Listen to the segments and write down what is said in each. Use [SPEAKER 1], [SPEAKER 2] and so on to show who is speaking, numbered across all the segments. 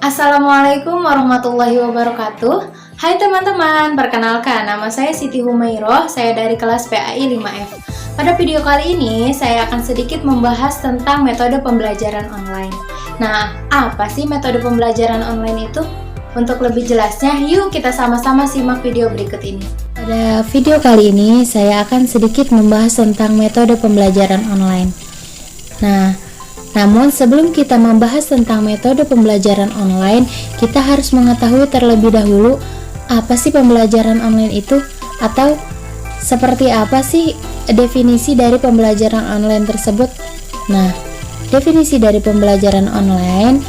[SPEAKER 1] Assalamualaikum warahmatullahi wabarakatuh. Hai teman-teman, perkenalkan nama saya Siti Humairoh, saya dari kelas PAI 5F. Pada video kali ini, saya akan sedikit membahas tentang metode pembelajaran online. Nah, apa sih metode pembelajaran online itu? Untuk lebih jelasnya, yuk kita sama-sama simak video berikut ini. Pada video kali ini, saya akan sedikit membahas tentang metode pembelajaran online. Namun sebelum kita membahas tentang metode pembelajaran online, kita harus mengetahui terlebih dahulu apa sih pembelajaran online itu, atau seperti apa sih definisi dari pembelajaran online tersebut. Nah, definisi dari pembelajaran online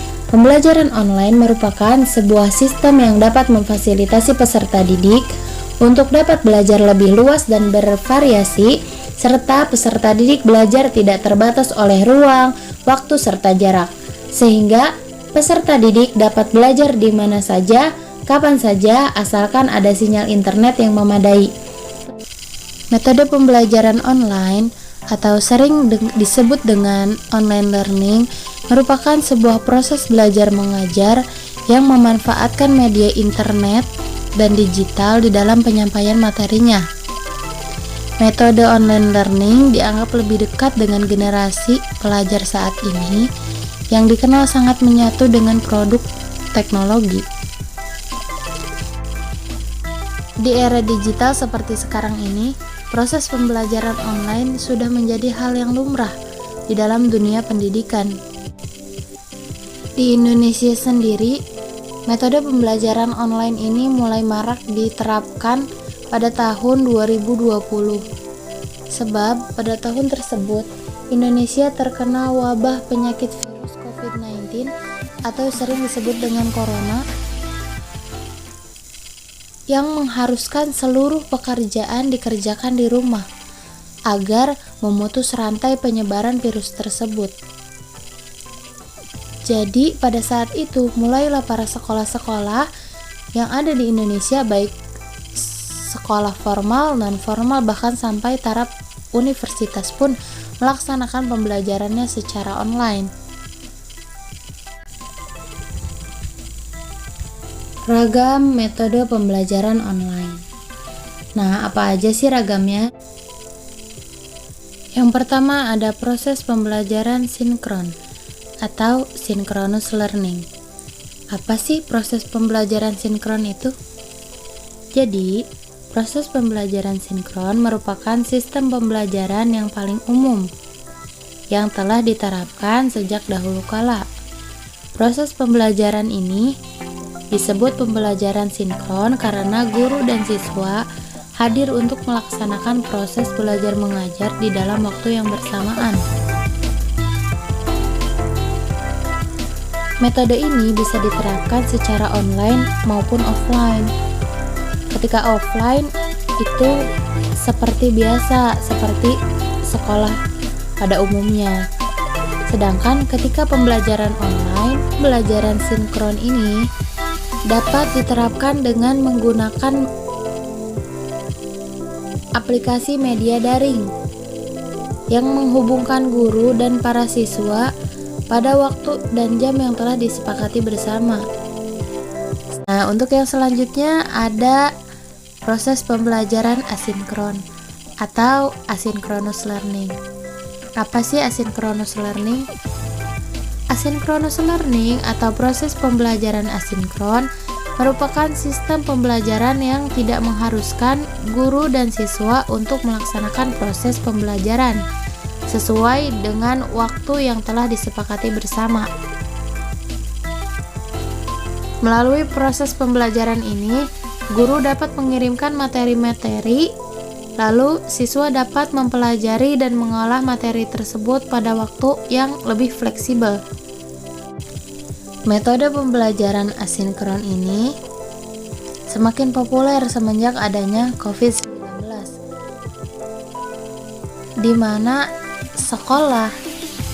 [SPEAKER 1] merupakan sebuah sistem yang dapat memfasilitasi peserta didik untuk dapat belajar lebih luas dan bervariasi, serta peserta didik belajar tidak terbatas oleh ruang, waktu, serta jarak, sehingga peserta didik dapat belajar di mana saja, kapan saja, asalkan ada sinyal internet yang memadai. Metode pembelajaran online atau sering disebut dengan online learning merupakan sebuah proses belajar mengajar yang memanfaatkan media internet dan digital di dalam penyampaian materinya. Metode online learning dianggap lebih dekat dengan generasi pelajar saat ini yang dikenal sangat menyatu dengan produk teknologi. Di era digital seperti sekarang ini, proses pembelajaran online sudah menjadi hal yang lumrah di dalam dunia pendidikan. Di Indonesia sendiri, metode pembelajaran online ini mulai marak diterapkan pada tahun 2020. Sebab pada tahun tersebut Indonesia terkena wabah penyakit virus COVID-19 atau sering disebut dengan corona, yang mengharuskan seluruh pekerjaan dikerjakan di rumah agar memutus rantai penyebaran virus tersebut. Jadi pada saat itu mulailah para sekolah-sekolah yang ada di Indonesia, baik sekolah formal, non-formal, bahkan sampai taraf universitas pun melaksanakan pembelajarannya secara online. Ragam metode pembelajaran online. Nah, apa aja sih ragamnya? Yang pertama ada proses pembelajaran sinkron atau synchronous learning. Apa sih proses pembelajaran sinkron itu? Jadi, proses pembelajaran sinkron merupakan sistem pembelajaran yang paling umum yang telah diterapkan sejak dahulu kala. Proses pembelajaran ini disebut pembelajaran sinkron karena guru dan siswa hadir untuk melaksanakan proses belajar mengajar di dalam waktu yang bersamaan. Metode ini bisa diterapkan secara online maupun offline. Ketika offline itu seperti biasa, seperti sekolah pada umumnya. Sedangkan ketika pembelajaran online, pembelajaran sinkron ini dapat diterapkan dengan menggunakan aplikasi media daring yang menghubungkan guru dan para siswa pada waktu dan jam yang telah disepakati bersama. Nah, untuk yang selanjutnya ada proses pembelajaran asinkron atau asynchronous learning. Apa sih asynchronous learning? Asynchronous learning atau proses pembelajaran asinkron merupakan sistem pembelajaran yang tidak mengharuskan guru dan siswa untuk melaksanakan proses pembelajaran sesuai dengan waktu yang telah disepakati bersama. Melalui proses pembelajaran ini, guru dapat mengirimkan materi-materi, lalu siswa dapat mempelajari dan mengolah materi tersebut pada waktu yang lebih fleksibel. Metode pembelajaran asinkron ini semakin populer semenjak adanya COVID-19, di mana sekolah,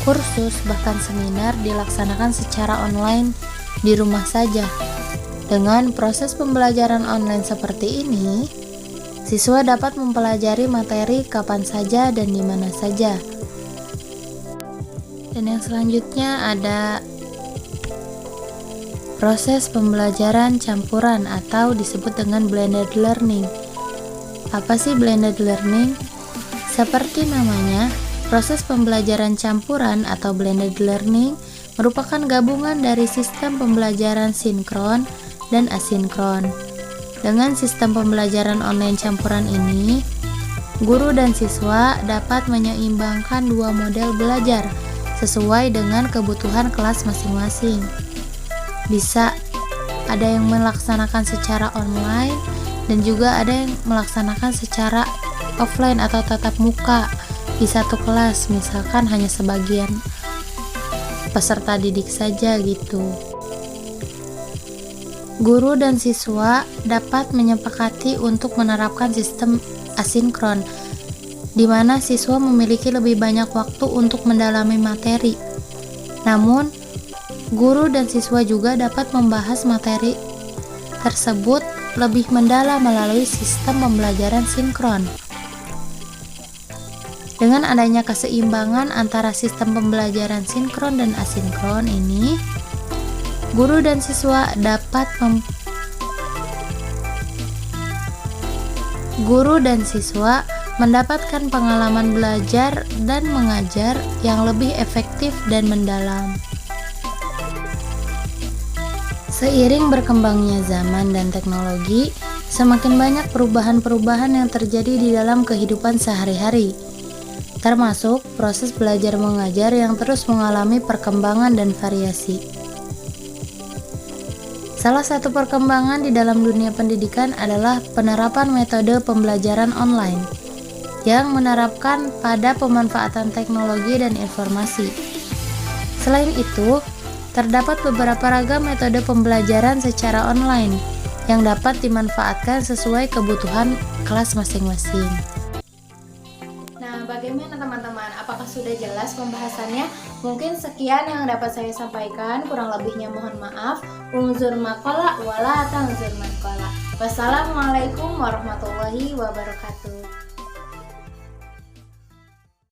[SPEAKER 1] kursus, bahkan seminar dilaksanakan secara online di rumah saja. Dengan proses pembelajaran online seperti ini, siswa dapat mempelajari materi kapan saja dan di mana saja. Dan yang selanjutnya ada proses pembelajaran campuran atau disebut dengan blended learning. Apa sih blended learning? Seperti namanya, proses pembelajaran campuran atau blended learning merupakan gabungan dari sistem pembelajaran sinkron dan asinkron. Dengan sistem pembelajaran online campuran ini, guru dan siswa dapat menyeimbangkan dua model belajar sesuai dengan kebutuhan kelas masing-masing. Bisa ada yang melaksanakan secara online dan juga ada yang melaksanakan secara offline atau tatap muka di satu kelas, misalkan hanya sebagian peserta didik saja gitu. Guru dan siswa dapat menyepakati untuk menerapkan sistem asinkron, di mana siswa memiliki lebih banyak waktu untuk mendalami materi. Namun, guru dan siswa juga dapat membahas materi tersebut lebih mendalam melalui sistem pembelajaran sinkron. Dengan adanya keseimbangan antara sistem pembelajaran sinkron dan asinkron ini, guru dan siswa mendapatkan pengalaman belajar dan mengajar yang lebih efektif dan mendalam. Seiring berkembangnya zaman dan teknologi, semakin banyak perubahan-perubahan yang terjadi di dalam kehidupan sehari-hari, termasuk proses belajar mengajar yang terus mengalami perkembangan dan variasi. Salah satu perkembangan di dalam dunia pendidikan adalah penerapan metode pembelajaran online yang menerapkan pada pemanfaatan teknologi dan informasi. Selain itu, terdapat beberapa ragam metode pembelajaran secara online yang dapat dimanfaatkan sesuai kebutuhan kelas masing-masing. Nah, bagaimana teman-teman? Apakah sudah jelas pembahasannya? Mungkin sekian yang dapat saya sampaikan, kurang lebihnya mohon maaf. Unzur maqala wala tanzur maqala. Wassalamualaikum warahmatullahi wabarakatuh.